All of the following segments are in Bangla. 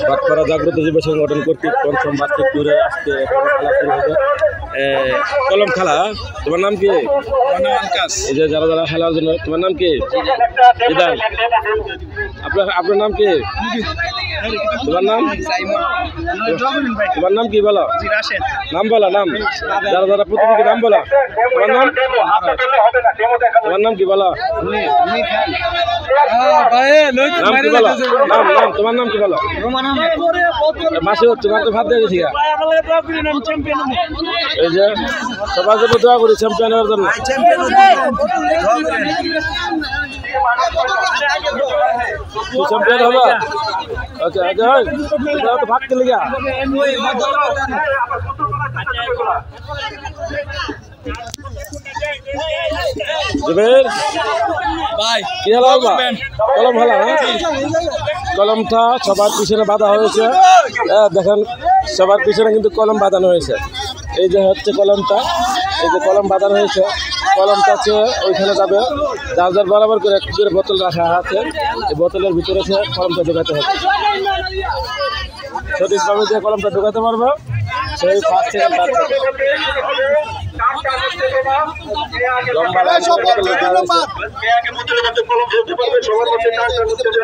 ভাটপাড়া জাগ্রত যুব সংগঠন কর্তৃক পঞ্চম বার্ষিক ট্যুরে আসতে খেলা শুরু হবে। কলম খেলা, তোমার নাম কি? এই যে যারা যারা খেলার জন্য, তোমার নাম কি? আপনার নাম কি? তোমার নাম? তোমার নাম কি বলো? নাম বলো, নাম। যারা যারা প্রতিযোগী নাম বলো। তোমার নাম? তোমার নাম কি বলো? নাম কি বলো? নাম তোমার নাম কি বলো? মাসে তোমার তো ভাব দিয়ে গেছি। এই যে সবার জন্য দোয়া করি চ্যাম্পিয়ন হওয়ার জন্য। চ্যাম্পিয়ন হবো। ওকে ওকে তো ভাগ খেলে গা। কি হলো কলম খেলা? কলমটা সবার পিছনে বাঁধা হয়েছে। দেখেন সবার পিছনে কিন্তু কলম বাঁধানো হয়েছে। এই যে হচ্ছে কলমটা, এই যে কলম বাঁধানো হয়েছে। কলমটা হচ্ছে ওইখানে যাবে, যার যার বরাবর করে একটু করে বোতল রাখা আছে। এই বোতলের ভিতরে সে কলমটা ঢোকাতে হবে। সঠিকভাবে যে কলমটা ঢোকাতে পারবে সেই ফার্স্ট সেকেন্ড থার্ড।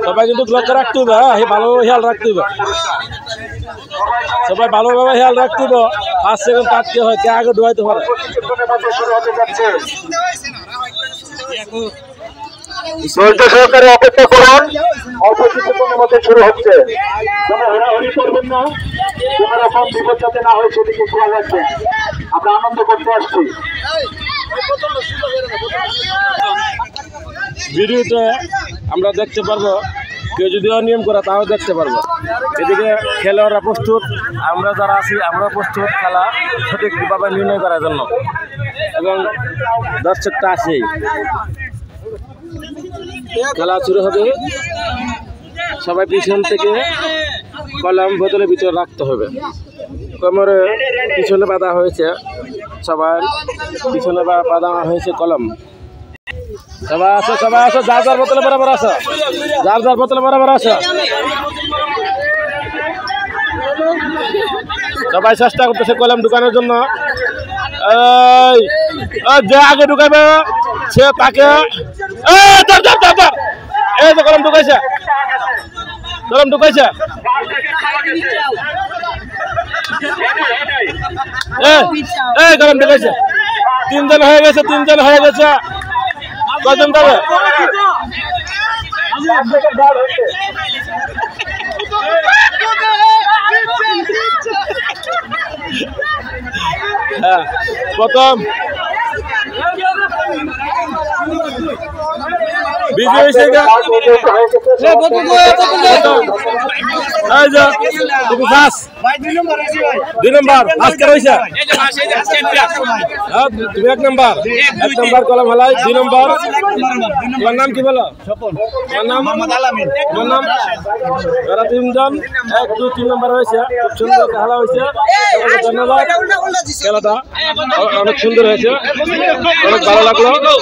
সবাই কিন্তু লক্ষ্য রাখতে হবে, ভালো খেয়াল রাখতে হবে। সবাই ভালোভাবে খেয়াল রাখতে হবে। ফার্স্ট সেকেন্ড থার্ড কে হয়, কে আগে ঢোকাইতে পারে। সহকারে অপেক্ষা করুন, অল্প কিছুক্ষণের মধ্যে শুরু হচ্ছে। কোনো হরাহরি করবেন না, কোনো রকম বিপদ যাতে না হয় সেদিকে খেয়াল রাখবেন। আমরা আনন্দ করতে আসছি। ভিডিওতে আমরা দেখতে পারবো, কেউ যদি অনিয়ম করে তাও দেখতে পারবো। এদিকে খেলোয়াড়রা প্রস্তুত, আমরা যারা আছি আমরা প্রস্তুত খেলা সঠিকভাবে নির্ণয় করার জন্য, এবং দর্শকটা আসেই। খেলা শুরু হবে। সবাই পিছন থেকে কলম বোতলের ভিতরে রাখতে হবে। কোমরে পিছনে বাঁধা হয়েছে, সবার পিছনে বাঁধা হয়েছে কলম। সবাই আসো, সবাই আসো, যার যার বোতলে বরাবর আসো, যার যার বোতলে বরাবর আসো। সবাই চেষ্টা করতেছে কলম ঢুকানোর জন্য। যে আগে ঢুকাবে সে তাকে, এই তো কলম ঢুকাইছে, কলম ঢুকাইছে। এই কলম ঢুকাইছে। তিনজন হয়ে গেছে, তিনজন হয়ে গেছে। কজন যাবে? হ্যাঁ, প্রথম বিজয় হয়েছে। দুই নম্বর আজকে রয়েছে, তুমি এক নম্বর কলম হালাই। 2 নম্বর, তোমার নাম কি বলো? তোমার নাম? তোমার নাম? এরা 3 জন 1 2 3 নম্বর হয়েছে। খুব সুন্দর খেলা হয়েছে, ধন্যবাদ। খেলাটা অনেক সুন্দর হয়েছে, অনেক ভালো লাগলো।